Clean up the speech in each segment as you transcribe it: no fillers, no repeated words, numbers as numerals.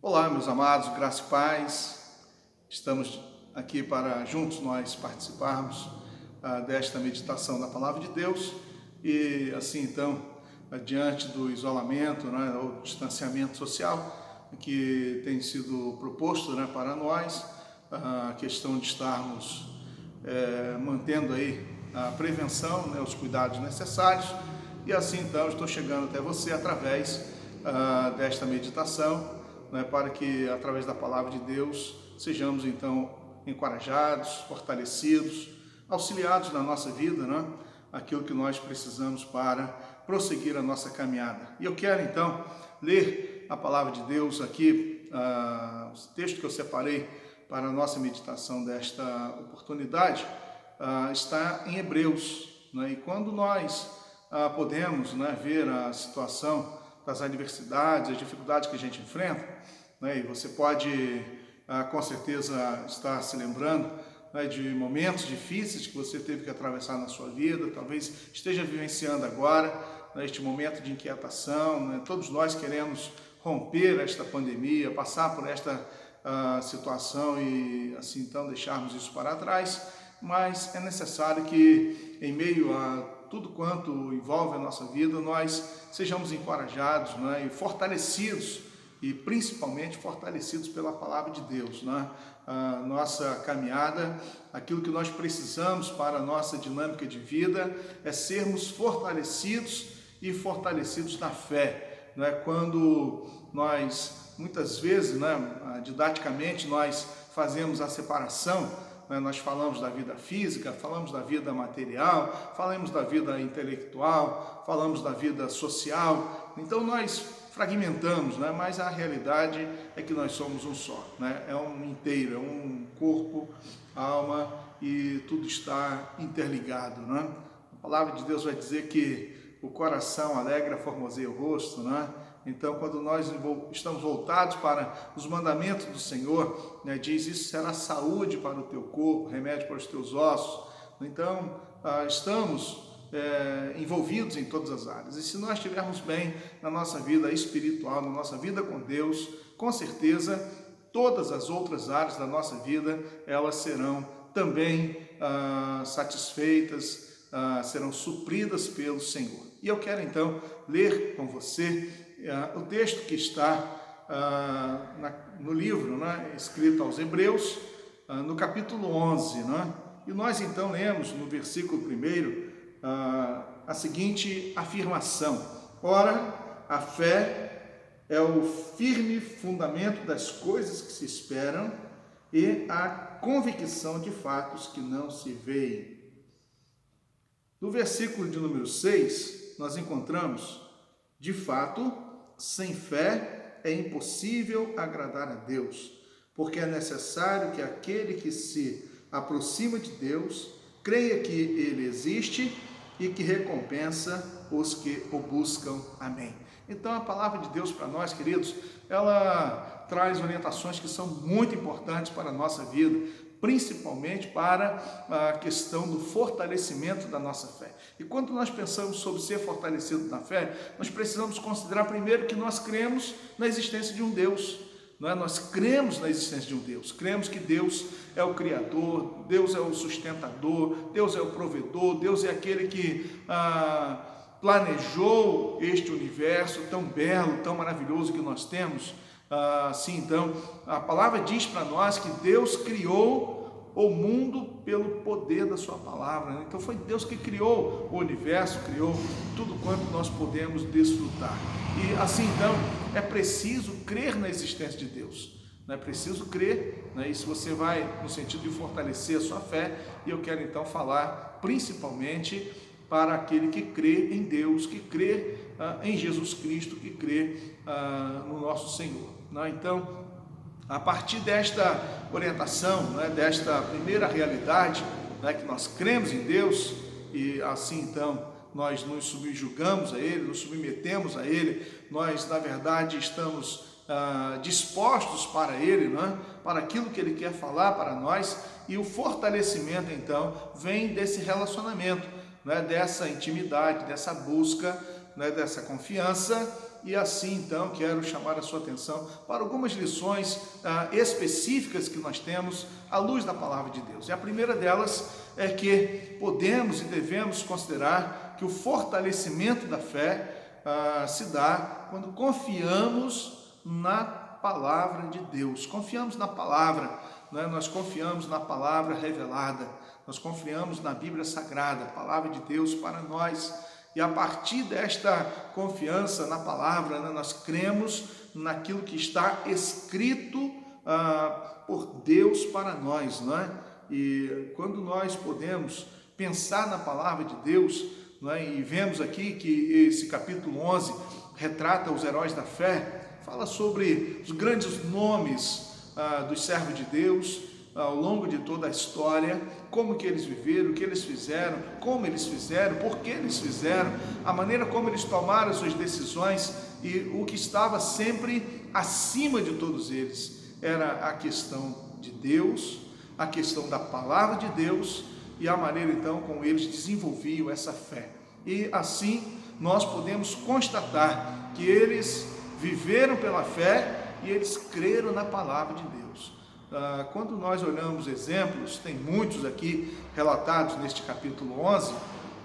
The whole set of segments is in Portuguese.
Olá, meus amados, graça e paz. Estamos aqui para juntos nós participarmos desta meditação da Palavra de Deus e assim então, diante do isolamento, ou distanciamento social que tem sido proposto para nós, a questão de estarmos mantendo aí a prevenção, os cuidados necessários, e assim então estou chegando até você através desta meditação, para que através da palavra de Deus sejamos então encorajados, fortalecidos, auxiliados na nossa vida, aquilo que nós precisamos para prosseguir a nossa caminhada. E eu quero então ler a palavra de Deus aqui, o texto que eu separei para a nossa meditação desta oportunidade, está em Hebreus, e quando nós podemos ver a situação das adversidades, as dificuldades que a gente enfrenta, e você pode com certeza estar se lembrando de momentos difíceis que você teve que atravessar na sua vida, talvez esteja vivenciando agora, este momento de inquietação, todos nós queremos romper esta pandemia, passar por esta situação e assim então deixarmos isso para trás, mas é necessário que em meio a tudo quanto envolve a nossa vida, nós sejamos encorajados e fortalecidos, e principalmente fortalecidos pela palavra de Deus. A nossa caminhada, aquilo que nós precisamos para a nossa dinâmica de vida é sermos fortalecidos e fortalecidos na fé. Quando nós, muitas vezes, didaticamente, nós fazemos a separação, nós falamos da vida física, falamos da vida material, falamos da vida intelectual, falamos da vida social, então nós fragmentamos, mas a realidade é que nós somos um só, é um inteiro, é um corpo, alma e tudo está interligado. A palavra de Deus vai dizer que o coração alegra, formoseia o rosto, Então, quando nós estamos voltados para os mandamentos do Senhor, diz isso será saúde para o teu corpo, remédio para os teus ossos. Então, estamos envolvidos em todas as áreas. E se nós estivermos bem na nossa vida espiritual, na nossa vida com Deus, com certeza, todas as outras áreas da nossa vida, elas serão também satisfeitas, serão supridas pelo Senhor. E eu quero então ler com você o texto que está no livro, escrito aos Hebreus, no capítulo 11, e nós então lemos no versículo 1 a seguinte afirmação: ora, a fé é o firme fundamento das coisas que se esperam e a convicção de fatos que não se veem. No versículo de número 6, nós encontramos: de fato, sem fé é impossível agradar a Deus, porque é necessário que aquele que se aproxima de Deus creia que Ele existe e que recompensa os que o buscam. Amém. Então a palavra de Deus para nós, queridos, ela traz orientações que são muito importantes para a nossa vida, principalmente para a questão do fortalecimento da nossa fé. E quando nós pensamos sobre ser fortalecido na fé, nós precisamos considerar primeiro que nós cremos na existência de um Deus. Nós cremos na existência de um Deus, cremos que Deus é o Criador, Deus é o sustentador, Deus é o provedor, Deus é aquele que planejou este universo tão belo, tão maravilhoso que nós temos. Assim, então, a palavra diz para nós que Deus criou o mundo pelo poder da sua palavra. Então foi Deus que criou o universo, criou tudo quanto nós podemos desfrutar. E assim, então, é preciso crer na existência de Deus. É preciso crer, Isso você vai no sentido de fortalecer a sua fé. E eu quero então falar principalmente para aquele que crê em Deus, que crê em Jesus Cristo, que crê no nosso Senhor. Então, a partir desta orientação, desta primeira realidade, que nós cremos em Deus, e assim então nós nos subjugamos a Ele, nos submetemos a Ele, nós na verdade estamos dispostos para Ele, para aquilo que Ele quer falar para nós, e o fortalecimento então vem desse relacionamento, dessa intimidade, dessa busca, dessa confiança e assim então quero chamar a sua atenção para algumas lições específicas que nós temos à luz da palavra de Deus. E a primeira delas é que podemos e devemos considerar que o fortalecimento da fé se dá quando confiamos na palavra de Deus. Confiamos na palavra, né? Nós confiamos na palavra revelada, nós confiamos na Bíblia Sagrada, a palavra de Deus para nós. E a partir desta confiança na palavra, né, nós cremos naquilo que está escrito por Deus para nós, não é? E quando nós podemos pensar na palavra de Deus, não é? E vemos aqui que esse capítulo 11 retrata os heróis da fé, fala sobre os grandes nomes dos servos de Deus ao longo de toda a história, como que eles viveram, o que eles fizeram, como eles fizeram, por que eles fizeram, a maneira como eles tomaram suas decisões, e o que estava sempre acima de todos eles era a questão de Deus, a questão da palavra de Deus e a maneira então como eles desenvolviam essa fé. E assim nós podemos constatar que eles viveram pela fé e eles creram na palavra de Deus. Quando nós olhamos exemplos, tem muitos aqui relatados neste capítulo 11,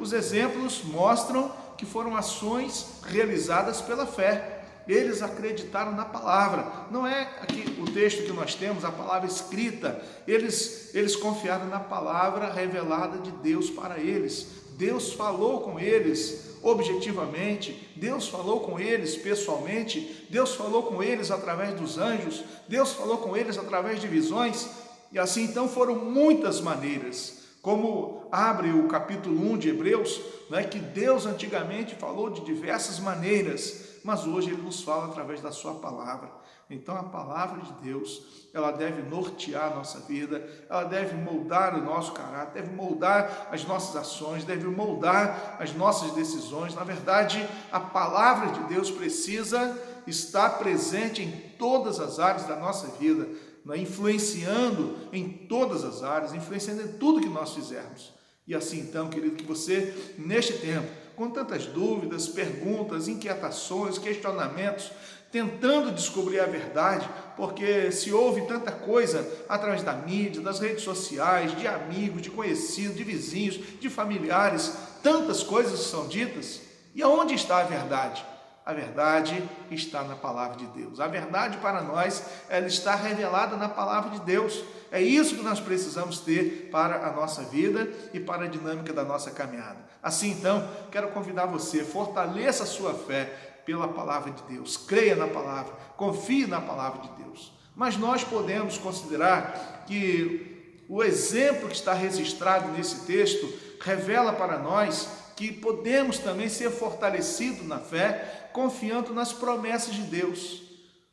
os exemplos mostram que foram ações realizadas pela fé. Eles acreditaram na palavra, não é aqui o texto que nós temos, a palavra escrita, eles confiaram na palavra revelada de Deus para eles. Deus falou com eles objetivamente, Deus falou com eles pessoalmente, Deus falou com eles através dos anjos, Deus falou com eles através de visões, e assim então foram muitas maneiras, como abre o capítulo 1 de Hebreus, né, que Deus antigamente falou de diversas maneiras, mas hoje Ele nos fala através da sua palavra. Então a palavra de Deus, ela deve nortear a nossa vida, ela deve moldar o nosso caráter, deve moldar as nossas ações, deve moldar as nossas decisões. Na verdade, a palavra de Deus precisa estar presente em todas as áreas da nossa vida, né? Influenciando em todas as áreas, influenciando em tudo que nós fizermos. E assim então, querido, que você, neste tempo, com tantas dúvidas, perguntas, inquietações, questionamentos, tentando descobrir a verdade, porque se ouve tanta coisa através da mídia, das redes sociais, de amigos, de conhecidos, de vizinhos, de familiares, tantas coisas são ditas, e aonde está a verdade? A verdade está na palavra de Deus. A verdade para nós, ela está revelada na palavra de Deus. É isso que nós precisamos ter para a nossa vida e para a dinâmica da nossa caminhada. Assim então, quero convidar você, fortaleça a sua fé pela palavra de Deus. Creia na palavra, confie na palavra de Deus. Mas nós podemos considerar que o exemplo que está registrado nesse texto revela para nós que podemos também ser fortalecidos na fé, confiando nas promessas de Deus.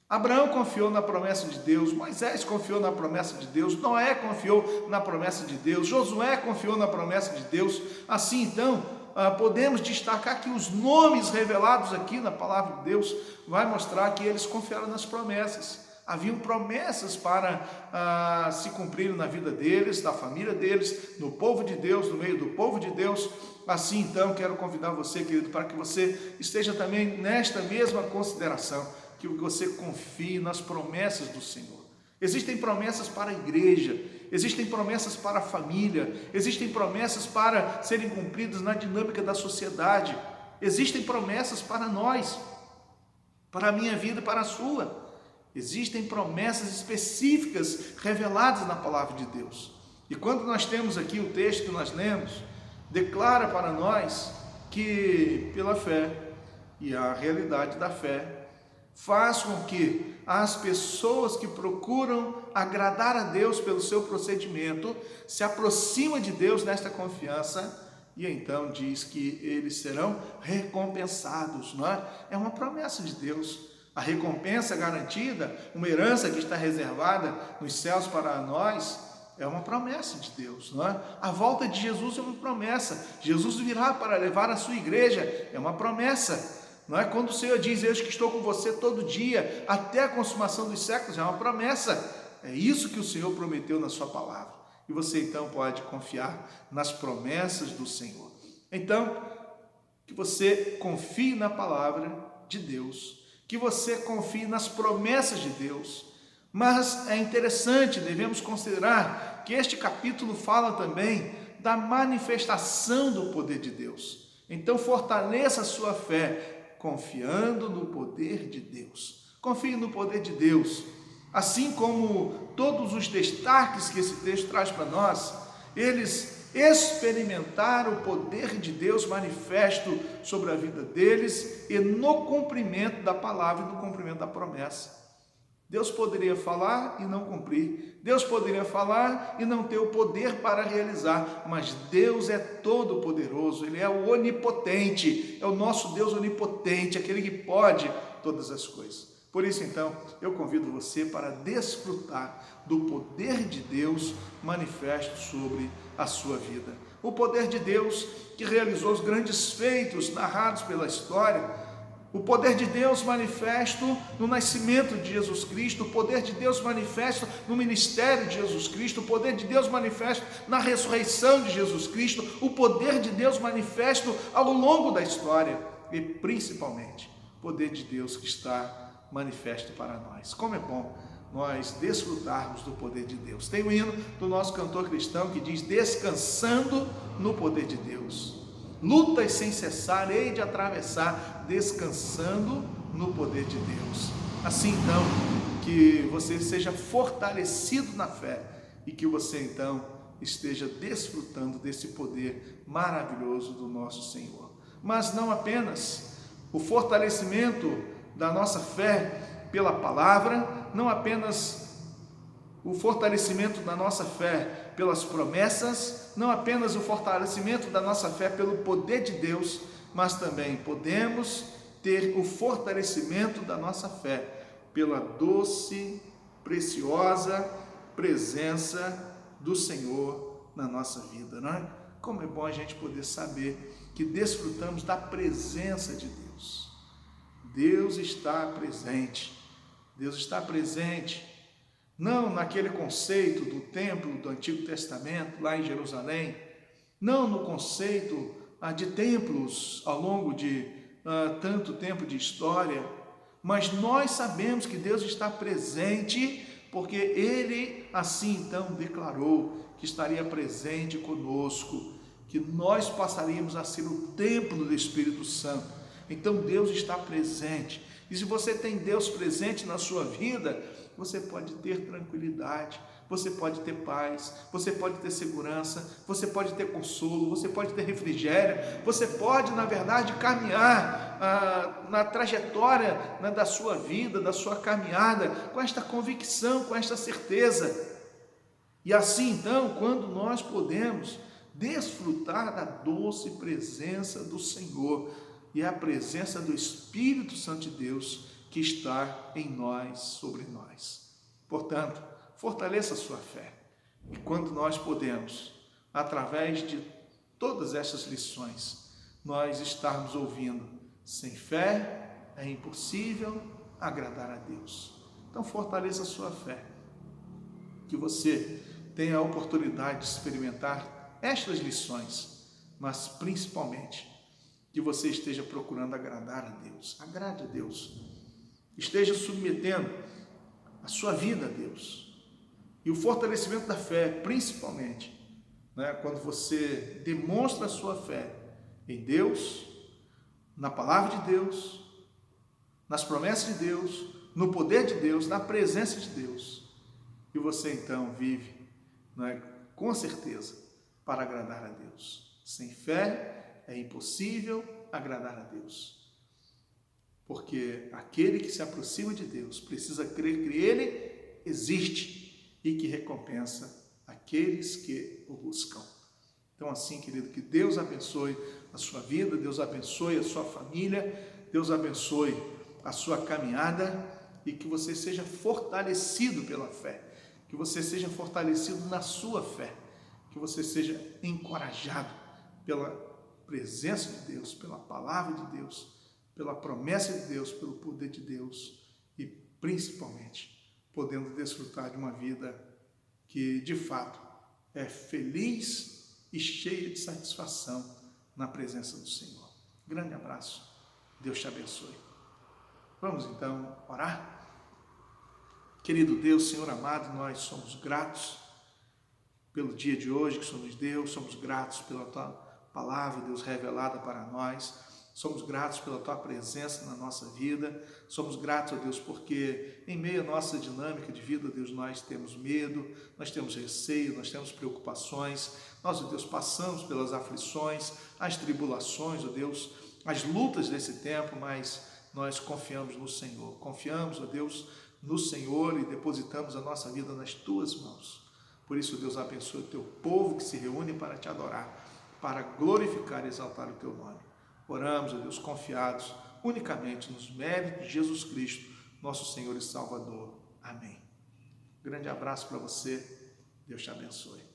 Abraão confiou na promessa de Deus, Moisés confiou na promessa de Deus, Noé confiou na promessa de Deus, Josué confiou na promessa de Deus. Assim então, podemos destacar que os nomes revelados aqui na palavra de Deus vai mostrar que eles confiaram nas promessas. Haviam promessas para se cumprirem na vida deles, da família deles, no povo de Deus, no meio do povo de Deus. Assim então, quero convidar você, querido, para que você esteja também nesta mesma consideração, que você confie nas promessas do Senhor. Existem promessas para a igreja, existem promessas para a família, existem promessas para serem cumpridas na dinâmica da sociedade, existem promessas para nós, para a minha vida e para a sua. Existem promessas específicas reveladas na palavra de Deus. E quando nós temos aqui o texto que nós lemos, declara para nós que pela fé e a realidade da fé faz com que as pessoas que procuram agradar a Deus pelo seu procedimento se aproximam de Deus nesta confiança, e então diz que eles serão recompensados, não é? É uma promessa de Deus. A recompensa garantida, uma herança que está reservada nos céus para nós, é uma promessa de Deus, não é? A volta de Jesus é uma promessa. Jesus virá para levar a sua igreja, é uma promessa. Não é? Quando o Senhor diz, eis que estou com você todo dia, até a consumação dos séculos, é uma promessa. É isso que o Senhor prometeu na sua palavra. E você então pode confiar nas promessas do Senhor. Então, que você confie na palavra de Deus, que você confie nas promessas de Deus. Mas é interessante, devemos considerar que este capítulo fala também da manifestação do poder de Deus. Então fortaleça a sua fé, confiando no poder de Deus. Confie no poder de Deus. Assim como todos os destaques que esse texto traz para nós, eles experimentaram o poder de Deus manifesto sobre a vida deles e no cumprimento da palavra e no cumprimento da promessa. Deus poderia falar e não cumprir, Deus poderia falar e não ter o poder para realizar, mas Deus é todo poderoso, Ele é o onipotente, é o nosso Deus onipotente, aquele que pode todas as coisas. Por isso, então, eu convido você para desfrutar do poder de Deus manifesto sobre a sua vida. O poder de Deus que realizou os grandes feitos narrados pela história, o poder de Deus manifesto no nascimento de Jesus Cristo, o poder de Deus manifesto no ministério de Jesus Cristo, o poder de Deus manifesto na ressurreição de Jesus Cristo, o poder de Deus manifesto ao longo da história e principalmente o poder de Deus que está manifesto para nós. Como é bom nós desfrutarmos do poder de Deus. Tem um hino do nosso cantor cristão que diz: descansando no poder de Deus. Lutas sem cessar, hei de atravessar, descansando no poder de Deus. Assim então, que você seja fortalecido na fé e que você então esteja desfrutando desse poder maravilhoso do nosso Senhor. Mas não apenas o fortalecimento da nossa fé pela palavra, não apenas o fortalecimento da nossa fé pelas promessas, não apenas o fortalecimento da nossa fé pelo poder de Deus, mas também podemos ter o fortalecimento da nossa fé pela doce, preciosa presença do Senhor na nossa vida, não é? Como é bom a gente poder saber que desfrutamos da presença de Deus. Deus está presente. Deus está presente, não naquele conceito do templo do Antigo Testamento, lá em Jerusalém, não no conceito de templos ao longo de tanto tempo de história, mas nós sabemos que Deus está presente, porque Ele assim então declarou que estaria presente conosco, que nós passaríamos a ser o templo do Espírito Santo. Então Deus está presente. E se você tem Deus presente na sua vida, você pode ter tranquilidade, você pode ter paz, você pode ter segurança, você pode ter consolo, você pode ter refrigério, você pode, na verdade, caminhar na trajetória da sua vida, da sua caminhada, com esta convicção, com esta certeza. E assim, então, quando nós podemos desfrutar da doce presença do Senhor, e a presença do Espírito Santo de Deus que está em nós, sobre nós. Portanto, fortaleça a sua fé. E quando nós podemos, através de todas essas lições, nós estarmos ouvindo, sem fé é impossível agradar a Deus. Então fortaleça a sua fé. Que você tenha a oportunidade de experimentar estas lições, mas principalmente que você esteja procurando agradar a Deus. Agrade a Deus. Esteja submetendo a sua vida a Deus. E o fortalecimento da fé, principalmente, quando você demonstra a sua fé em Deus, na palavra de Deus, nas promessas de Deus, no poder de Deus, na presença de Deus. E você então vive, com certeza, para agradar a Deus. Sem fé é impossível agradar a Deus, porque aquele que se aproxima de Deus precisa crer que Ele existe e que recompensa aqueles que o buscam. Então assim, querido, que Deus abençoe a sua vida, Deus abençoe a sua família, Deus abençoe a sua caminhada e que você seja fortalecido pela fé, que você seja fortalecido na sua fé, que você seja encorajado pela presença de Deus, pela palavra de Deus, pela promessa de Deus, pelo poder de Deus e principalmente podendo desfrutar de uma vida que de fato é feliz e cheia de satisfação na presença do Senhor. Grande abraço, Deus te abençoe. Vamos então orar? Querido Deus, Senhor amado, nós somos gratos pelo dia de hoje que o Senhor nos deu, somos gratos pela Tua palavra, Deus, revelada para nós, somos gratos pela Tua presença na nossa vida, somos gratos, ó Deus, porque em meio à nossa dinâmica de vida, Deus, nós temos medo, nós temos receio, nós temos preocupações, nós, ó Deus, passamos pelas aflições, as tribulações, ó Deus, as lutas desse tempo, mas nós confiamos no Senhor, confiamos, ó Deus, no Senhor e depositamos a nossa vida nas Tuas mãos. Por isso, Deus, abençoe o Teu povo que se reúne para Te adorar, para glorificar e exaltar o Teu nome. Oramos, ó Deus, confiados unicamente nos méritos de Jesus Cristo, nosso Senhor e Salvador. Amém. Grande abraço para você. Deus te abençoe.